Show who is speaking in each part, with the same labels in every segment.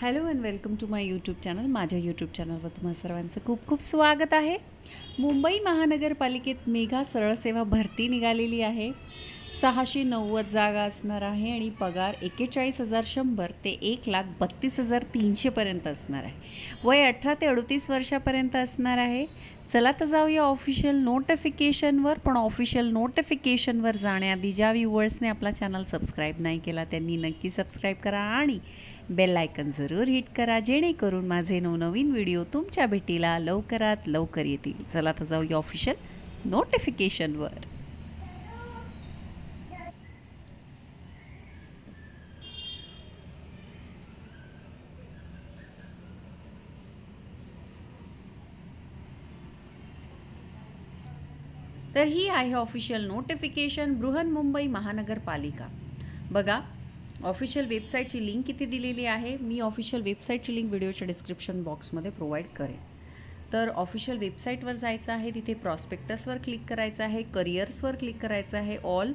Speaker 1: Hello and welcome to my YouTube channel. माझ्या YouTube चॅनलवर तुम्हा सर्वांचं खूप खूप स्वागत आहे. मुंबई महानगरपालिकेत मेघा सरळ सेवा भरती निघालेली आहे. 690 जागा असणार आहे आणि पगार 41,100 ते 1,32,300 पर्यंत असणार आहे. वय 18 ते 38 वर्षापर्यंत असणार आहे. चला तर जाऊया ऑफिशियल नोटिफिकेशनवर. पण ऑफिशियल नोटिफिकेशनवर जाण्याआधी ज्या व्ह्यूअर्सने आपला चॅनल सबस्क्राईब नाही केला त्यांनी नक्की सबस्क्राईब करा आणि बेल आयकन जरूर हिट करा, जेणेकरून माझे नवनवीन व्हिडिओ तुमच्या भेटीला लवकरात लवकर येतील. चला तर जाऊया ऑफिशियल नोटिफिकेशनवर. तर ही आहे ऑफिशियल नोटिफिकेशन बृहन्मुंबई महानगरपालिका. बघा, ऑफिशियल वेबसाईटची लिंक इथे दिलेली आहे. मी ऑफिशियल वेबसाईटची लिंक व्हिडिओच्या डिस्क्रिप्शन बॉक्समध्ये प्रोव्हाइड करेन. तर ऑफिशियल वेबसाईटवर जायचं आहे, तिथे प्रॉस्पेक्टसवर क्लिक करायचं आहे, करिअर्सवर क्लिक करायचं आहे ऑल,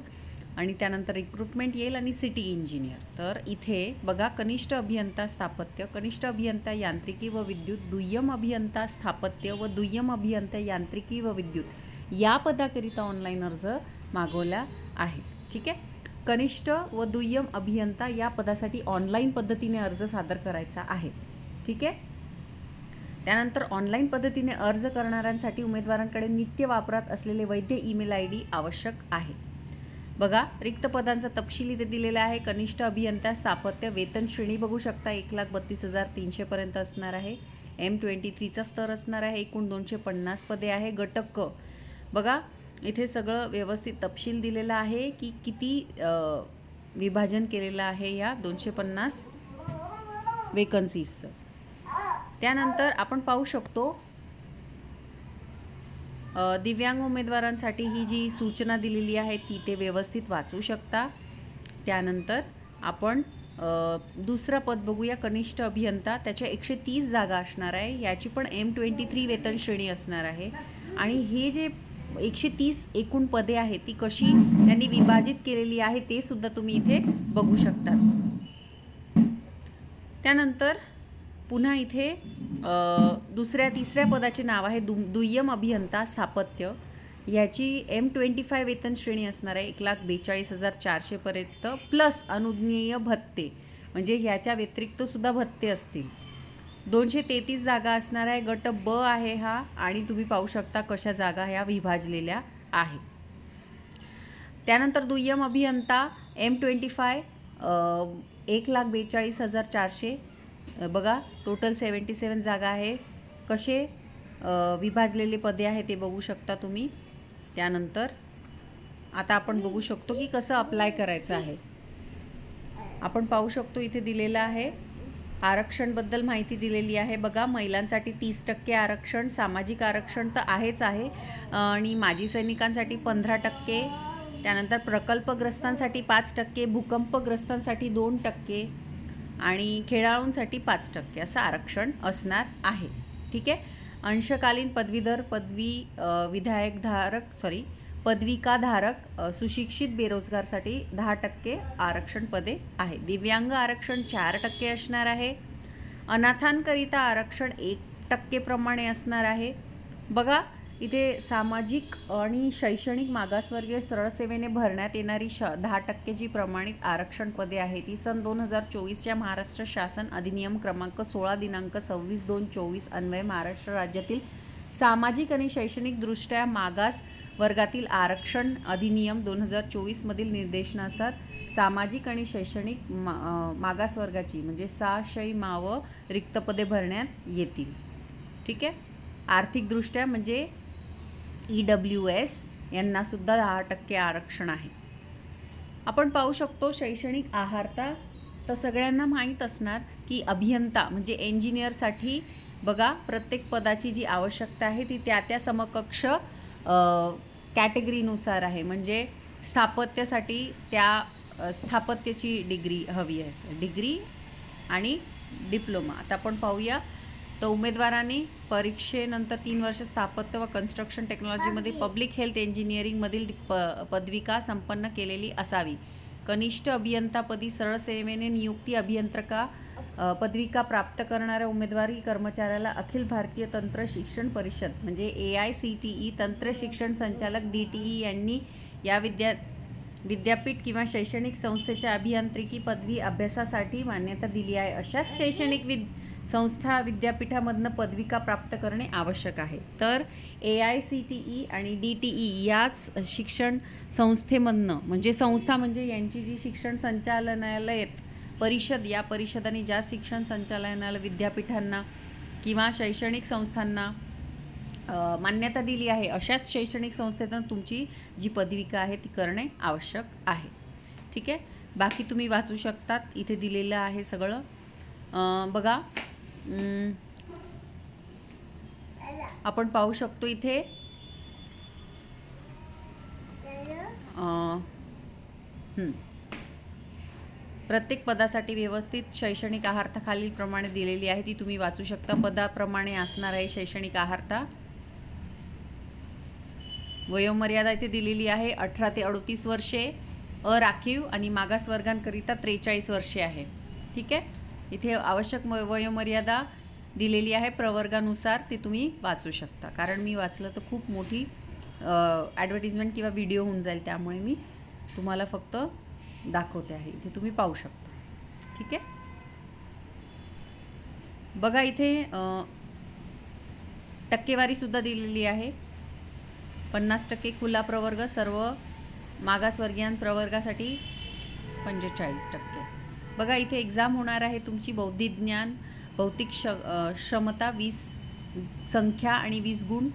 Speaker 1: आणि त्यानंतर रिक्रुटमेंट येईल आणि सिटी इंजिनियर. तर इथे बघा, कनिष्ठ अभियंता स्थापत्य, कनिष्ठ अभियंता यांत्रिकी व विद्युत, दुय्यम अभियंता स्थापत्य व दुय्यम अभियंता यांत्रिकी व विद्युत या पदाकरिता ऑनलाईन अर्ज मागवला आहे. ठीक आहे. कनिष्ठ व दुय्यम अभियंता या पदासाठी ऑनलाईन पद्धतीने अर्ज सादर करायचा आहे. ठीक आहे. त्यानंतर ऑनलाईन पद्धतीने अर्ज करणाऱ्यांसाठी उमेदवारांकडे नित्य वापरात असलेले वैध ईमेल ID आवश्यक आहे. बघा, रिक्त पदांचा तपशील इथे दिलेला आहे. कनिष्ठ अभियंता स्थापत्य वेतन श्रेणी बघू शकता, 1,32,300 पर्यंत असणार आहे. M23चा स्तर असणार आहे. एकूण 250 पदे आहे. गटक क बघा, इथे सगळं व्यवस्थित तपशील दिलेला आहे की किती विभाजन केलेलं आहे या 250 वेकन्सीजचं. त्यानंतर आपण पाहू शकतो दिव्यांग उमेदवारांसाठी ही जी सूचना दिलेली आहे ती ते व्यवस्थित वाचू शकता. त्यानंतर आपण दुसरा पद बघूया, कनिष्ठ अभियंता. त्याच्या 130 जागा असणार आहे. याची पण M23 वेतन श्रेणी असणार आहे. आणि हे जे 130 एकूण पदे आहेत ती कशी त्यांनी विभाजित केलेली आहे ते सुद्धा तुम्ही इथे बघू शकता. त्यानंतर पुन्हा इथे तिसऱ्या पदाचे नाव आहे दुय्यम अभियंता स्थापत्य. याची M25 वेतन श्रेणी असणार आहे, 1,42,400 पर्यंत प्लस अनुज्ञेय भत्ते, म्हणजे ह्याच्या व्यतिरिक्त सुद्धा भत्ते असतील. 233 जागा असणार आहे. गट ब आहे हा, आणि तुम्ही पाहू शकता कशा जागा ह्या विभाजलेल्या आहे. त्यानंतर दुय्यम अभियंता M25 1,42,400. बघा, टोटल 77 जागा आहे. कसे विभाजलेले पदे आहे ते बघू शकता तुम्ही. त्यानंतर आता आपण बघू शकतो की कसं अप्लाय करायचं आहे. आपण पाहू शकतो इथे दिलेलं आहे. आरक्षणबद्दल माहिती दिलेली आहे. बघा, महिलांसाठी 30% आरक्षण, सामाजिक आरक्षण तर आहेच आहे, आणि माजी सैनिकांसाठी 15%. त्यानंतर प्रकल्पग्रस्तांसाठी 5%, भूकंपग्रस्तांसाठी 2%, आणि खेळाडूंसाठी 5% असं आरक्षण असणार आहे. ठीक आहे. अंशकालीन पदवीधर, पदविकाधारक, सुशिक्षित बेरोजगारसाठी 10% आरक्षण पदे आहे. दिव्यांग आरक्षण 4% असणार आहे. अनाथांकरिता आरक्षण 1% प्रमाणे असणार आहे. बघा, इथे सामाजिक आणि शैक्षणिक मागासवर्गीय सरळ सेवेने भरण्यात येणारी 10% जी प्रमाणित आरक्षण पदे आहे ती सन 2024च्या महाराष्ट्र शासन अधिनियम क्रमांक 16 दिनांक 26/2/24 अन्वये महाराष्ट्र राज्यातील सामाजिक आणि शैक्षणिकदृष्ट्या मागास वर्गातील आरक्षण अधिनियम 2024 मधील निर्देशनानुसार सामाजिक आणि शैक्षणिक मागासवर्गाची म्हणजे 6 माव रिक्त पदे भरण्यात येतील. ठीक आहे. आर्थिकदृष्ट्या म्हणजे EWS यांना सुद्धा 10% आरक्षण आहे. आपण पाहू शकतो शैक्षणिक आहारता तर सगळ्यांना माहीत असणार की अभियंता म्हणजे इंजिनियरसाठी बघा, प्रत्येक पदाची जी आवश्यकता आहे ती त्या समकक्ष कॅटेगरीनुसार आहे. म्हणजे स्थापत्यासाठी त्या स्थापत्याची डिग्री हवी आहे, डिग्री आणि डिप्लोमा. आता आपण पाहूया. तर उमेदवारांनी परीक्षेनंतर 3 वर्ष स्थापत्य व कन्स्ट्रक्शन टेक्नॉलॉजीमध्ये पब्लिक हेल्थ इंजिनिअरिंगमधील पदविका संपन्न केलेली असावी. कनिष्ठ अभियंतापदी सरळ सेवेने नियुक्ती अभियंत्रिका पदविका प्राप्त करणाऱ्या उमेदवारी कर्मचाऱ्याला अखिल भारतीय तंत्र शिक्षण परिषद म्हणजे AICTE तंत्र शिक्षण संचालक DTE यांनी या विद्यापीठ किंवा शैक्षणिक संस्थेच्या अभियांत्रिकी पदवी अभ्यासासाठी मान्यता दिली आहे अशाच शैक्षणिक संस्था विद्यापीठामधनं पदविका प्राप्त करणे आवश्यक आहे। तर AICTE आणि DTE याच शिक्षण संस्थेमधनं म्हणजे संस्था म्हणजे यांची जी शिक्षण संचालनालय परिषद या परिषदाने ज्या शिक्षण संचालनालय विद्यापीठांना किंवा शैक्षणिक संस्थांना मान्यता दिली आहे अशाच शैक्षणिक संस्थेतून तुमची जी पदविका आहे ती करणे आवश्यक आहे। ठीक आहे, बाकी तुम्ही वाचू शकतात, इथे दिलेलं आहे सगळं। बघा आपण पाहू शकतो इथे प्रत्येक पदासाठी व्यवस्थित शैक्षणिक अर्हता खालीलप्रमाणे दिलेली आहे, ती तुम्ही वाचू शकता। पदाप्रमाणे असणार आहे शैक्षणिक अर्हता। वयोमर्यादा इथे दिलेली आहे 18 ते 38 वर्षे, अराखीव आणि मागासवर्गांकरिता 43 वर्षे आहे। ठीक आहे, इथे आवश्यक वयोमर्यादा दिलेली आहे प्रवर्गानुसार, ते तुम्ही वाचू शकता। कारण मी वाचलं तर खूप मोठी ॲडव्हर्टिजमेंट किंवा व्हिडिओ होऊन जाईल, त्यामुळे मी तुम्हाला फक्त दाखवते आहे, इथे तुम्ही पाहू शकता। ठीक आहे, बघा इथे टक्केवारीसुद्धा दिलेली आहे। 50% खुला प्रवर्ग, सर्व मागासवर्गीय प्रवर्गासाठी 45%। बघा इथे एक्झाम होणार आहे तुमची बौद्धिक ज्ञान, भौतिक क्षमता 20 संख्या आणि 20 गुण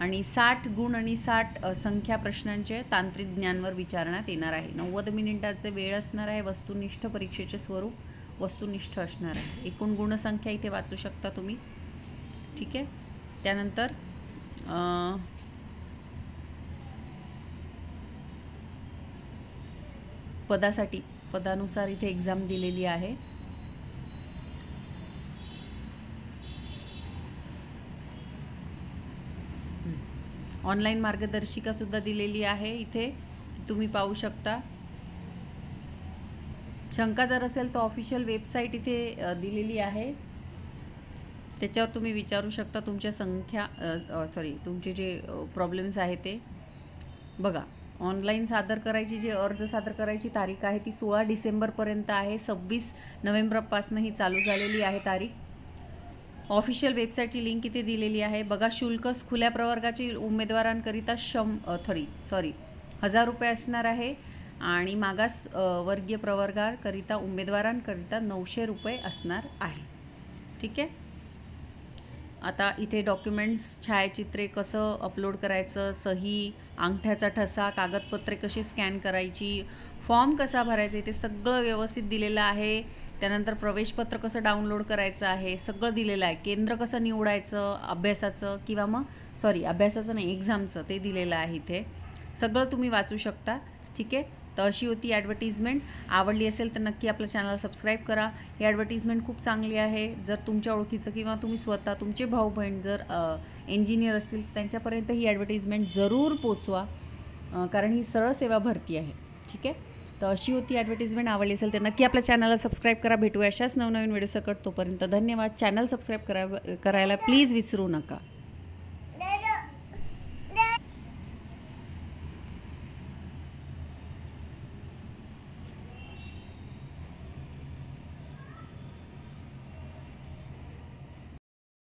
Speaker 1: आणि 60 गुण आणि 60 संख्या प्रश्नांचे तांत्रिक ज्ञानवर विचारण्यात येणार आहे। 90 मिनिटांचे वेळ असणार आहे। वस्तुनिष्ठ परीक्षेचे स्वरूप वस्तुनिष्ठ असणार आहे। एकूण गुणसंख्या इथे वाचू शकता तुम्ही। ठीक आहे, त्यानंतर पदानुसार इथे एक्झाम दिलेली आहे। ऑनलाईन मार्गदर्शिका सुद्धा दिलेली आहे, इथे तुम्ही पाहू शकता। शंका जर असेल तर ऑफिशियल वेबसाईट इथे दिलेली आहे, त्याच्यावर तुम्ही विचारू शकता तुमच्या तुमचे जे प्रॉब्लेम्स आहे ते। बघा ऑनलाईन सादर करायची जे अर्ज सादर करायची तारीख आहे ती 16 डिसेंबरपर्यंत आहे। 26 नोव्हेंबरपासून ही चालू झालेली आहे तारीख। ऑफिशियल वेबसाईटची लिंक इथे दिलेली आहे। बघा शुल्क खुल्या प्रवर्गाची उमेदवारांकरिता 1000 रुपये असणार आहे आणि मागास वर्गीय प्रवर्गाकरिता उमेदवारांकरिता 900 रुपये असणार आहे। ठीक आहे, आता इथे डॉक्युमेंट्स छायाचित्रे कसं अपलोड करायचं, सही, अंगठ्याचा ठसा, कागदपत्रे कशी स्कॅन करायची, फॉर्म कसा भरायचा, इथे सगळं व्यवस्थित दिलेलं आहे। त्यानंतर प्रवेशपत्र कसं डाउनलोड करायचं आहे सगळं दिलेलं आहे। केंद्र कसं निवडायचं अभ्यासाचं किंवा अभ्यासाचं नाही एक्झामचं ते दिलेलं आहे इथे, सगळं तुम्ही वाचू शकता। ठीक आहे, तर अशी होती ॲडव्हर्टिजमेंट। आवडली असेल तर नक्की आपल्या चॅनलला सबस्क्राईब करा। ही ॲडव्हर्टिजमेंट खूप चांगली आहे। जर तुमच्या ओळखीचं किंवा तुम्ही स्वतः तुमचे भाऊ बहीण जर इंजिनियर असतील त्यांच्यापर्यंत ही ॲडव्हर्टिजमेंट जरूर पोचवा, कारण ही सरळ सेवा भरती आहे। ठीक आहे, तर अशी होती ॲडव्हर्टिजमेंट। आवडली असेल तर नक्की आपल्या चॅनलला सबस्क्राईब करा। भेटूया अशाच नवनवीन व्हिडिओ सकट, तोपर्यंत धन्यवाद। चॅनल सबस्क्राईब करायला प्लीज विसरू नका।